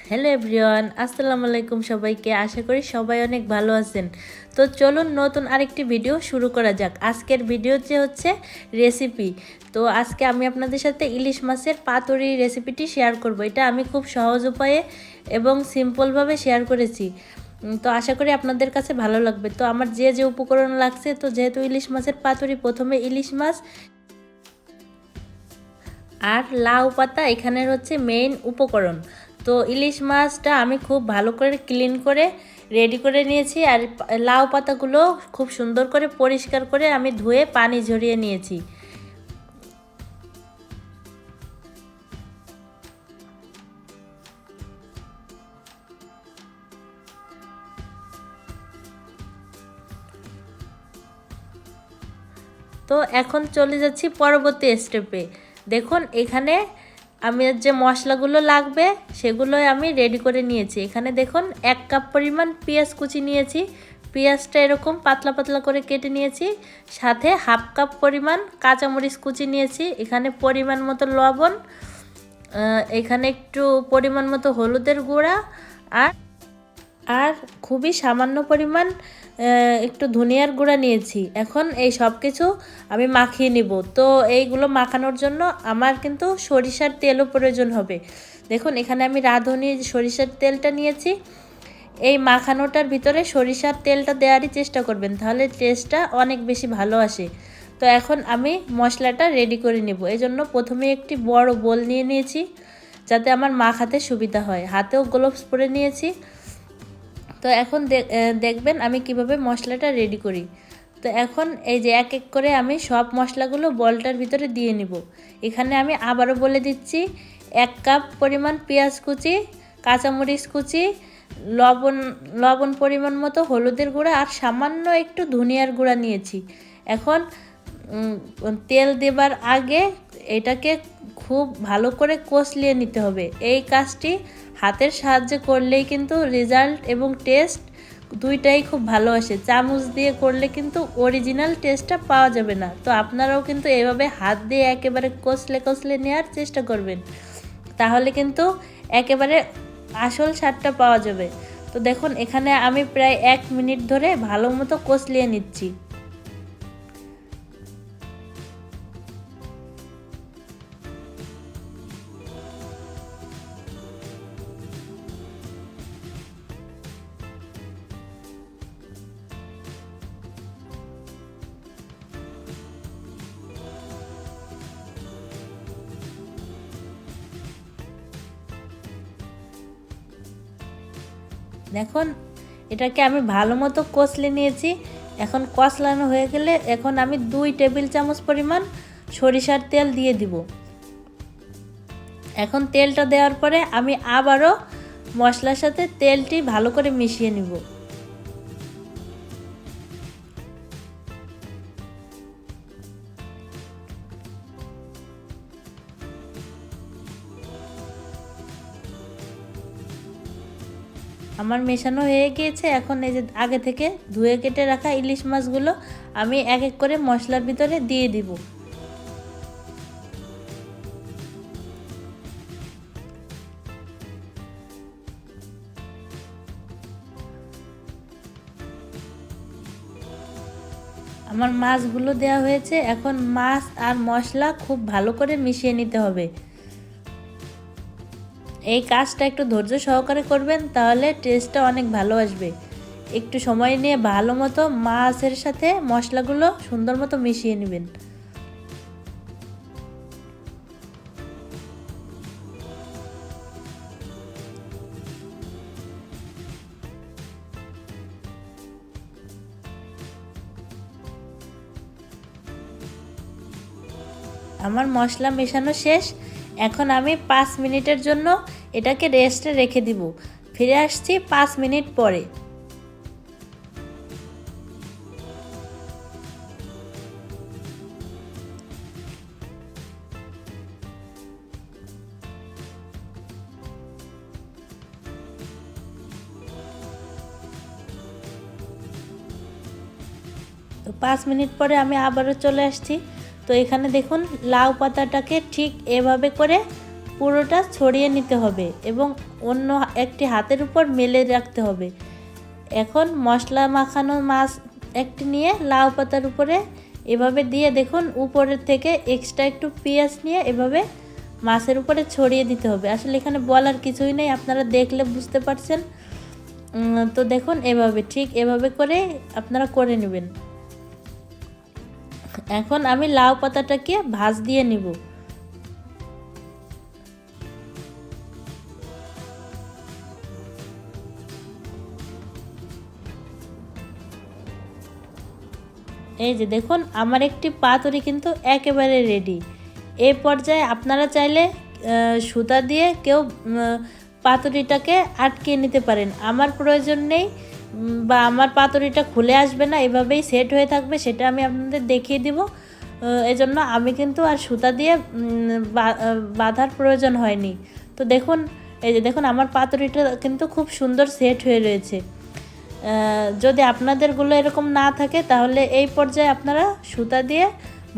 Hello everyone, আসসালামু আলাইকুম সবাইকে। আশা করি সবাই অনেক ভালো আছেন। তো চলুন নতুন আরেকটি ভিডিও শুরু করা যাক। আজকের ভিডিওতে হচ্ছে রেসিপি। তো আজকে আমি আপনাদের সাথে ইলিশ মাছের পাতুরি রেসিপিটি শেয়ার করব। এটা আমি খুব সহজ উপায়ে এবং সিম্পলভাবে শেয়ার করেছি। তো আশা করি আপনাদের কাছে ভালো লাগবে। তো আমার যে যে উপকরণ লাগছে, তো যেহেতু ইলিশ মাছের পাতুরি, প্রথমে ইলিশ মাছ আর লাউ পাতা এখানের হচ্ছে মেইন উপকরণ। তো ইলিশ মাছটা আমি খুব ভালো করে ক্লিন করে রেডি করে নিয়েছি, আর লাউ পাতাগুলো খুব সুন্দর করে পরিষ্কার করে আমি ধুয়ে পানি ঝরিয়ে নিয়েছি। তো এখন চলে যাচ্ছি পরবর্তী স্টেপে। দেখুন এখানে আমি যে মশলাগুলো লাগবে সেগুলো আমি রেডি করে নিয়েছি। এখানে দেখুন 1 কাপ পরিমাণ পেঁয়াজ কুচি নিয়েছি। পেঁয়াজটা এরকম পাতলা পাতলা করে কেটে নিয়েছি। সাথে 1/2 কাপ পরিমাণ কাঁচামরিচ কুচি নিয়েছি। এখানে পরিমাণ মতো লবণ, এখানে একটু পরিমাণ মতো হলুদের গুঁড়া, আর আর খুবই সামান্য পরিমাণ একটু ধনিয়ার গুঁড়া নিয়েছি। এখন এই সব কিছু আমি মাখিয়ে নিব। তো এইগুলো মাখানোর জন্য আমার কিন্তু সরিষার তেলও প্রয়োজন হবে। দেখুন এখানে আমি রাঁধুনি সরিষার তেলটা নিয়েছি। এই মাখানোটার ভিতরে সরিষার তেলটা দেওয়ারই চেষ্টা করবেন, তাহলে টেস্টটা অনেক বেশি ভালো আসে। তো এখন আমি মশলাটা রেডি করে নেব। এই জন্য প্রথমে একটি বড় বোল নিয়ে নিয়েছি, যাতে আমার মাখাতে সুবিধা হয়। হাতেও গ্লোভস পরে নিয়েছি। তো এখন দেখবেন আমি কিভাবে মশলাটা রেডি করি। তো এখন এই যে এক এক করে আমি সব মশলাগুলো বলটার ভিতরে দিয়ে নিব। এখানে আমি আবারও বলে দিচ্ছি, 1 কাপ পরিমাণ পেঁয়াজ কুচি, কাঁচামরিচ কুচি, লবণ পরিমাণ মতো, হলুদের গুঁড়া আর সামান্য একটু ধনিয়ার গুঁড়া নিয়েছি। এখন তেল দেবার আগে এটাকে খুব ভালো করে কষলিয়ে নিতে হবে। এই কাজটি হাতের সাহায্যে করলেই কিন্তু রেজাল্ট এবং টেস্ট দুইটাই খুব ভালো আসে। চামচ দিয়ে করলে কিন্তু অরিজিনাল টেস্টটা পাওয়া যাবে না। তো আপনারাও কিন্তু এভাবে হাত দিয়ে একেবারে কষলে নেওয়ার চেষ্টা করবেন, তাহলে কিন্তু একেবারে আসল স্বাদটা পাওয়া যাবে। তো দেখুন এখানে আমি প্রায় 1 মিনিট ধরে ভালো মতো কষলিয়ে নিচ্ছি। দেখুন এটাকে আমি ভালো মতো কষলে নিয়েছি। এখন কষলানো হয়ে গেলে এখন আমি 2 টেবিল চামচ পরিমাণ সরিষার তেল দিয়ে দিব। এখন তেলটা দেওয়ার পরে আমি আবারও মশলার সাথে তেলটি ভালো করে মিশিয়ে নিব। আমার মেশানো হয়ে গিয়েছে। এখন এই যে আগে থেকে ধুয়ে কেটে রাখা ইলিশ মাছগুলো আমি এক এক করে মশলার ভিতরে দিয়ে দিব। আমার মাছগুলো দেওয়া হয়েছে। এখন মাছ আর মশলা খুব ভালো করে মিশিয়ে নিতে হবে। এই কাজটা একটু ধৈর্য সহকারে করবেন, তাহলে টেস্টটা অনেক ভালো আসবে। একটু সময় নিয়ে ভালো মতো মাছের সাথে মশলাগুলো সুন্দর মতো মিশিয়ে নেবেন। আমার মশলা মেশানো শেষ। এখন আমি 5 মিনিটের জন্য এটাকে রেস্টে রেখে দিব। ফিরে আসছি 5 মিনিট পরে। তো 5 মিনিট পরে আমি আবারও চলে আসছি। তো এখানে দেখুন লাউ পাতাটাকে ঠিক এভাবে করে পুরোটা ছড়িয়ে নিতে হবে এবং অন্য একটি হাতের উপর মেলে রাখতে হবে। এখন মশলা মাখানো মাছ একটি নিয়ে লাউ পাতার উপরে এভাবে দিয়ে দেখুন উপরের থেকে এক্সট্রা একটু পেঁয়াজ নিয়ে এভাবে মাছের উপরে ছড়িয়ে দিতে হবে। আসলে এখানে বলার কিছুই নেই, আপনারা দেখলে বুঝতে পারছেন। তো দেখুন এভাবে, ঠিক এভাবে করে আপনারা করে নেবেন। এখন আমি লাউ পাতাটাকে ভাজ দিয়ে নিব। এই যে দেখুন আমার একটি পাতুরি কিন্তু একেবারে রেডি। এই পর্যায়ে আপনারা চাইলে সুতা দিয়ে কেউ পাতুরিটাকে আটকে নিতে পারেন। আমার প্রয়োজন নেই বা আমার পাতুরিটা খুলে আসবে না, এভাবেই সেট হয়ে থাকবে, সেটা আমি আপনাদের দেখিয়ে দিব। এজন্য আমি কিন্তু আর সুতা দিয়ে বাঁধার প্রয়োজন হয়নি। তো দেখুন এই যে দেখুন আমার পাতুরিটা কিন্তু খুব সুন্দর সেট হয়ে রয়েছে। যদি আপনাদেরগুলো এরকম না থাকে তাহলে এই পর্যায়ে আপনারা সুতা দিয়ে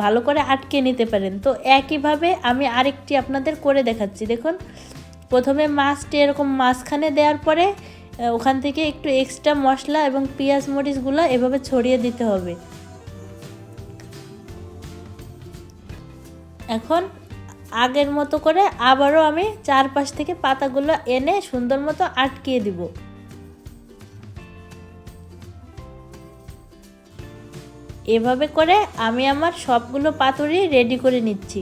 ভালো করে আটকে নিতে পারেন। তো একইভাবে আমি আরেকটি আপনাদের করে দেখাচ্ছি। দেখুন প্রথমে মাছটি এরকম মাঝখানে দেওয়ার পরে ওখান থেকে একটু এক্সট্রা মশলা এবং পেঁয়াজ মরিচগুলো এভাবে ছড়িয়ে দিতে হবে। এখন আগের মতো করে আবারও আমি চারপাশ থেকে পাতাগুলো এনে সুন্দর মতো আটকিয়ে দিব। এভাবে করে আমি আমার সবগুলো পাতুরি রেডি করে নিচ্ছি।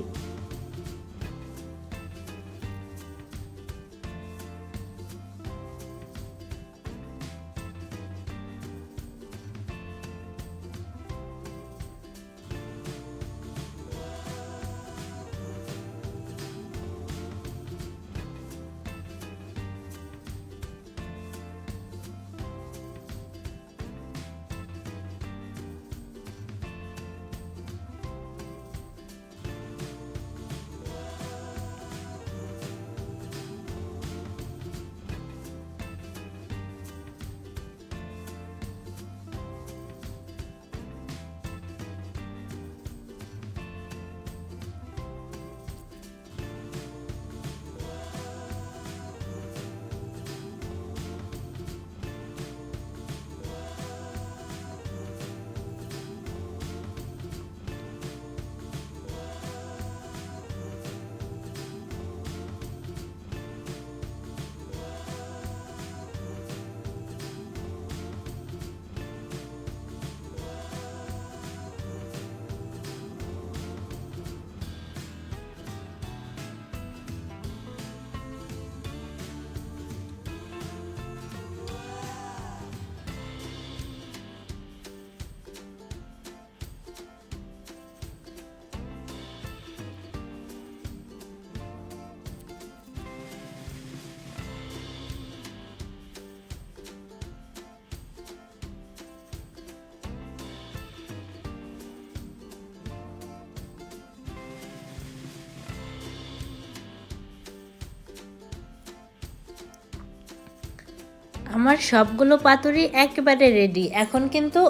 আমার সবগুলো পাতুরি একেবারে রেডি। এখন কিন্তু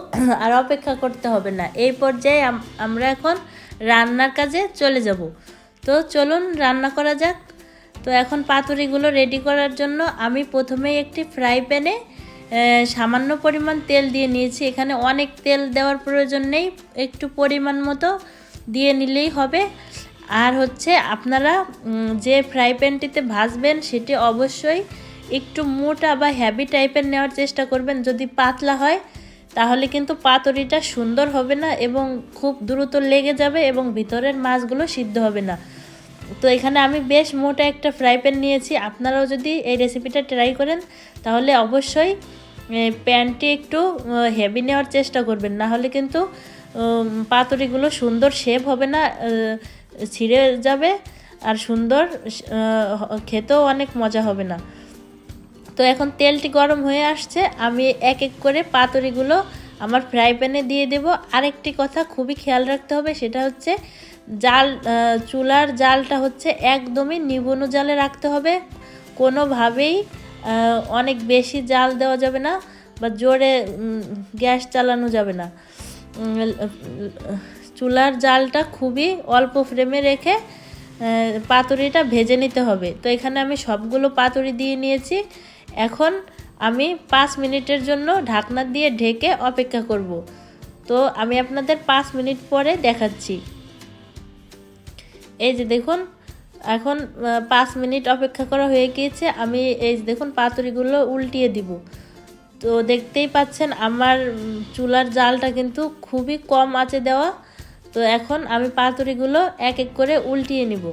আর অপেক্ষা করতে হবে না। এই পর্যায়ে আমরা এখন রান্নার কাজে চলে যাব। তো চলুন রান্না করা যাক। তো এখন পাতুরিগুলো রেডি করার জন্য আমি প্রথমেই একটি ফ্রাই প্যানে সামান্য পরিমাণ তেল দিয়ে নিয়েছি। এখানে অনেক তেল দেওয়ার প্রয়োজন নেই, একটু পরিমাণ মতো দিয়ে নিলেই হবে। আর হচ্ছে আপনারা যে ফ্রাই প্যানটিতে ভাজবেন সেটি অবশ্যই একটু মোটা বা হেভি টাইপের নেওয়ার চেষ্টা করবেন। যদি পাতলা হয় তাহলে কিন্তু পাতুরিটা সুন্দর হবে না এবং খুব দ্রুত লেগে যাবে এবং ভিতরের মাছগুলো সিদ্ধ হবে না। তো এখানে আমি বেশ মোটা একটা ফ্রাই প্যান নিয়েছি। আপনারাও যদি এই রেসিপিটা ট্রাই করেন তাহলে অবশ্যই প্যানটি একটু হেভি নেওয়ার চেষ্টা করবেন, না হলে কিন্তু পাতুরিগুলো সুন্দর শেপ হবে না, ছিঁড়ে যাবে আর সুন্দর খেতেও অনেক মজা হবে না। তো এখন তেলটি গরম হয়ে আসছে, আমি এক এক করে পাতুরিগুলো আমার ফ্রাই প্যানে দিয়ে দেব। আরেকটি কথা খুবই খেয়াল রাখতে হবে, সেটা হচ্ছে চুলার জালটা হচ্ছে একদমই নিভুনো জালে রাখতে হবে। কোনোভাবেই অনেক বেশি জাল দেওয়া যাবে না বা জোরে গ্যাস চালানো যাবে না। চুলার জালটা খুবই অল্প ফ্লেমে রেখে পাতুরিটা ভেজে নিতে হবে। তো এখানে আমি সবগুলো পাতুরি দিয়ে নিয়েছি। এখন আমি 5 মিনিটের জন্য ঢাকনা দিয়ে ঢেকে অপেক্ষা করব। তো আমি আপনাদের 5 মিনিট পরে দেখাচ্ছি। এই যে দেখুন, এখন 5 মিনিট অপেক্ষা করা হয়ে গিয়েছে। আমি এই দেখুন পাতুরিগুলো উল্টিয়ে দিব। তো দেখতেই পাচ্ছেন আমার চুলার জালটা কিন্তু খুবই কম আঁচে দেওয়া। তো এখন আমি পাতুরিগুলো এক এক করে উল্টিয়ে নিব।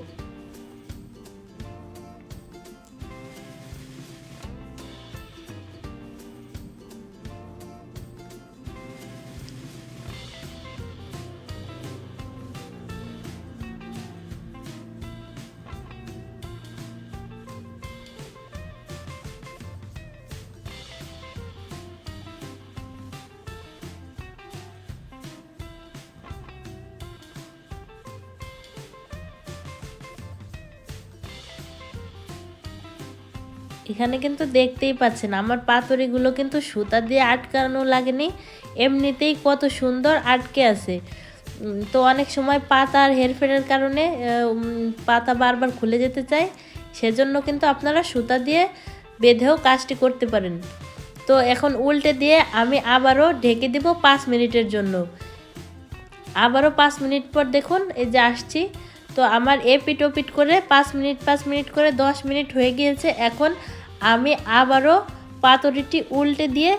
এখানে কিন্তু দেখতেই পাচ্ছেন আমার পাতুরিগুলো কিন্তু সুতা দিয়ে আটকানো লাগেনি, এমনিতেই কত সুন্দর আটকে আছে। তো অনেক সময় পাতার হেরফেরের কারণে পাতা বারবার খুলে যেতে চায়, সেজন্য কিন্তু আপনারা সুতা দিয়ে বেঁধেও কাজটি করতে পারেন। তো এখন উল্টে দিয়ে আমি আবারও ঢেকে দেব 5 মিনিটের জন্য। আবারও 5 মিনিট পর দেখুন এই যে আসছি। তো আমার এপিট ওপিট করে 5 মিনিট করে 10 মিনিট হয়ে গিয়েছে। এখন আমি আবারও পাতুরিটি উল্টে দিয়ে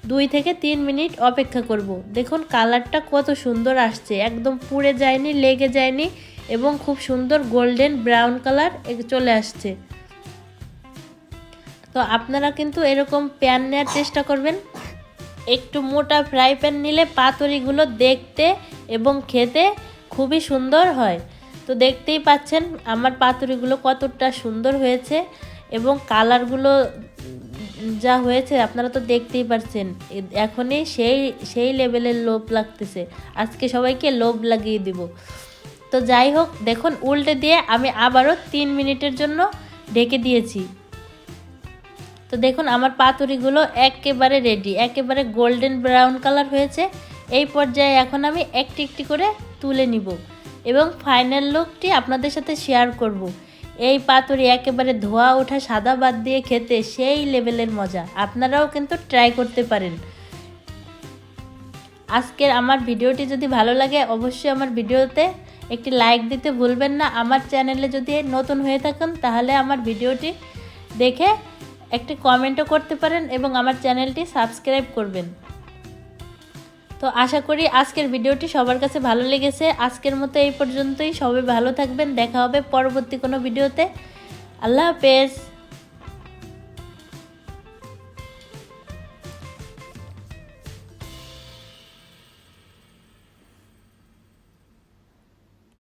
2 থেকে 3 মিনিট অপেক্ষা করব। দেখুন কালারটা কত সুন্দর আসছে, একদম পুড়ে যায়নি, লেগে যায়নি এবং খুব সুন্দর গোল্ডেন ব্রাউন কালার চলে আসছে। তো আপনারা কিন্তু এরকম প্যান নেওয়ার চেষ্টা করবেন। একটু মোটা ফ্রাই প্যান নিলে পাতুরিগুলো দেখতে এবং খেতে খুবই সুন্দর হয়। তো দেখতেই পাচ্ছেন আমার পাতুরিগুলো কতটা সুন্দর হয়েছে এবং কালারগুলো যা হয়েছে আপনারা তো দেখতেই পাচ্ছেন। এখনই সেই লেভেলের লোভ লাগতেছে, আজকে সবাইকে লোভ লাগিয়ে দিব। তো যাই হোক, দেখুন উল্টে দিয়ে আমি আবারও 3 মিনিটের জন্য ঢেকে দিয়েছি। তো দেখুন আমার পাতুরিগুলো একেবারে রেডি, একেবারে গোল্ডেন ব্রাউন কালার হয়েছে। এই পর্যায়ে এখন আমি একটি একটি করে তুলে নিব এবং ফাইনাল লুকটি আপনাদের সাথে শেয়ার করব। এই পাতুরি একেবারে ধোয়া ওঠা সাদা ভাত দিয়ে খেতে সেই লেভেলের মজা, আপনারাও কিন্তু ট্রাই করতে পারেন। আজকের আমার ভিডিওটি যদি ভালো লাগে অবশ্যই আমার ভিডিওতে একটি লাইক দিতে ভুলবেন না। আমার চ্যানেলে যদি নতুন হয়ে থাকেন তাহলে আমার ভিডিওটি দেখে একটি কমেন্টও করতে পারেন এবং আমার চ্যানেলটি সাবস্ক্রাইব করবেন। তো আশা করি আজকের ভিডিওটি সবার কাছে ভালো লেগেছে। আজকের মতো এই পর্যন্তই, সবাই ভালো থাকবেন, দেখা হবে পরবর্তী কোনো ভিডিওতে। আল্লাহ হাফেজ।